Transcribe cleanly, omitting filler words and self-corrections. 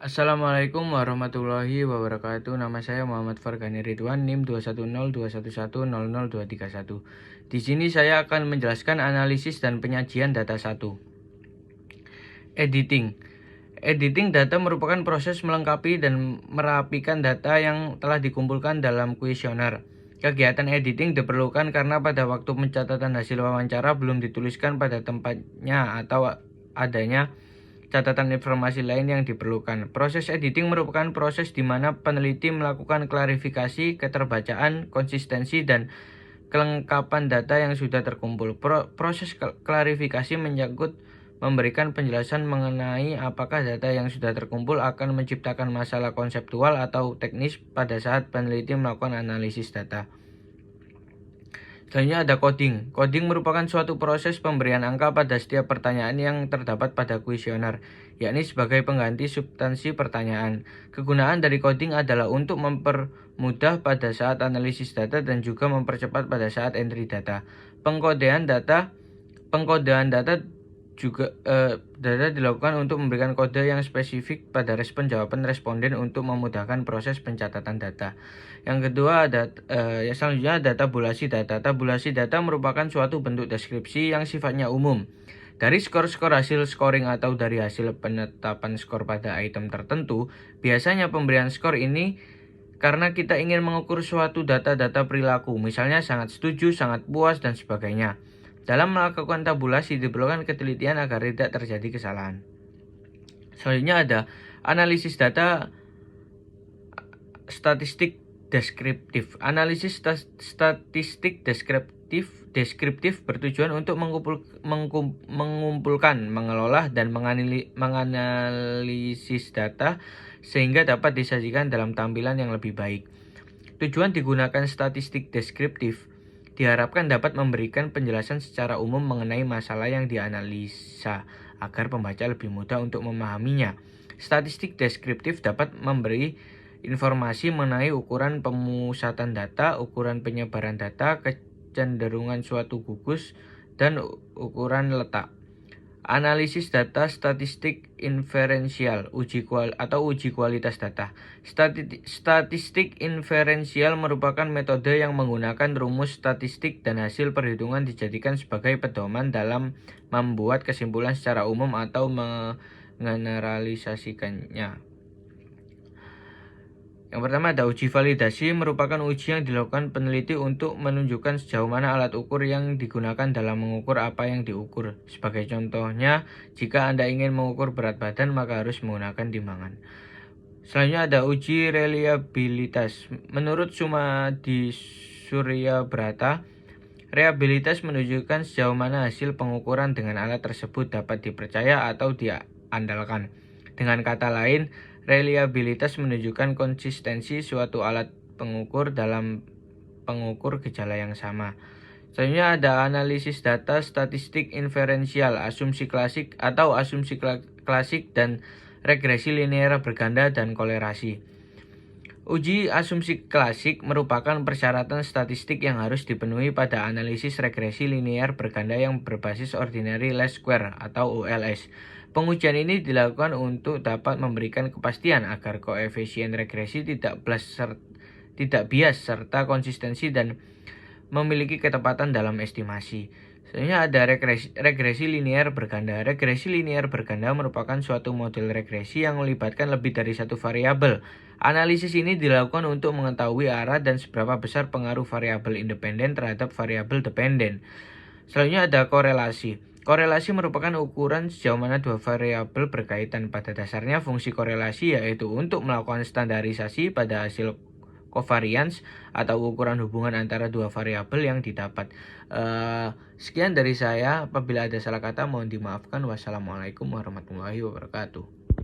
Assalamualaikum warahmatullahi wabarakatuh. Nama saya Muhammad Fargani Ridwan, NIM 21021100231. Di sini saya akan menjelaskan analisis dan penyajian data 1. Editing. Editing data merupakan proses melengkapi dan merapikan data yang telah dikumpulkan dalam kuesioner. Kegiatan editing diperlukan karena pada waktu pencatatan hasil wawancara belum dituliskan pada tempatnya atau adanya catatan informasi lain yang diperlukan. Proses editing merupakan proses di mana peneliti melakukan klarifikasi, keterbacaan, konsistensi, dan kelengkapan data yang sudah terkumpul. Proses klarifikasi menyangkut memberikan penjelasan mengenai apakah data yang sudah terkumpul akan menciptakan masalah konseptual atau teknis pada saat peneliti melakukan analisis data. Selanjutnya ada coding. Coding merupakan suatu proses pemberian angka pada setiap pertanyaan yang terdapat pada kuesioner, yakni sebagai pengganti substansi pertanyaan. Kegunaan dari coding adalah untuk mempermudah pada saat analisis data dan juga mempercepat pada saat entry data. Pengkodean data juga data dilakukan untuk memberikan kode yang spesifik pada respon jawaban responden untuk memudahkan proses pencatatan data. Yang kedua selanjutnya ada tabulasi data. Tabulasi data merupakan suatu bentuk deskripsi yang sifatnya umum. Dari skor-skor hasil scoring atau dari hasil penetapan skor pada item tertentu, biasanya pemberian skor ini karena kita ingin mengukur suatu data-data perilaku, misalnya sangat setuju, sangat puas, dan sebagainya. Dalam melakukan tabulasi diperlukan ketelitian agar tidak terjadi kesalahan. Selanjutnya ada analisis data statistik deskriptif. Analisis statistik deskriptif bertujuan untuk mengumpulkan, mengelola, dan menganalisis data sehingga dapat disajikan dalam tampilan yang lebih baik. Tujuan digunakan statistik deskriptif diharapkan dapat memberikan penjelasan secara umum mengenai masalah yang dianalisa agar pembaca lebih mudah untuk memahaminya. Statistik deskriptif dapat memberi informasi mengenai ukuran pemusatan data, ukuran penyebaran data, kecenderungan suatu gugus, dan ukuran letak. Analisis data statistik inferensial uji kualitas data. Statistik inferensial merupakan metode yang menggunakan rumus statistik dan hasil perhitungan dijadikan sebagai pedoman dalam membuat kesimpulan secara umum atau mengeneralisasikannya. Yang pertama ada uji validasi, merupakan uji yang dilakukan peneliti untuk menunjukkan sejauh mana alat ukur yang digunakan dalam mengukur apa yang diukur. Sebagai contohnya, jika Anda ingin mengukur berat badan, maka harus menggunakan timbangan. Selanjutnya ada uji reliabilitas. Menurut Sumadi Suryabrata, reliabilitas menunjukkan sejauh mana hasil pengukuran dengan alat tersebut dapat dipercaya atau diandalkan. Dengan kata lain, reliabilitas menunjukkan konsistensi suatu alat pengukur dalam pengukur gejala yang sama. Selanjutnya ada analisis data statistik inferensial, asumsi klasik dan regresi linear berganda dan kolerasi. Uji asumsi klasik merupakan persyaratan statistik yang harus dipenuhi pada analisis regresi linear berganda yang berbasis ordinary least square atau OLS. Pengujian ini dilakukan untuk dapat memberikan kepastian agar koefisien regresi tidak bias serta konsistensi dan memiliki ketepatan dalam estimasi. Selanjutnya ada regresi linear berganda. Regresi linear berganda merupakan suatu model regresi yang melibatkan lebih dari satu variabel. Analisis ini dilakukan untuk mengetahui arah dan seberapa besar pengaruh variabel independen terhadap variabel dependen. Selanjutnya ada korelasi. Korelasi merupakan ukuran sejauh mana dua variabel berkaitan. Pada dasarnya fungsi korelasi yaitu untuk melakukan standarisasi pada hasil covariance atau ukuran hubungan antara dua variabel yang didapat. Sekian dari saya. Apabila ada salah kata mohon dimaafkan. Wassalamualaikum warahmatullahi wabarakatuh.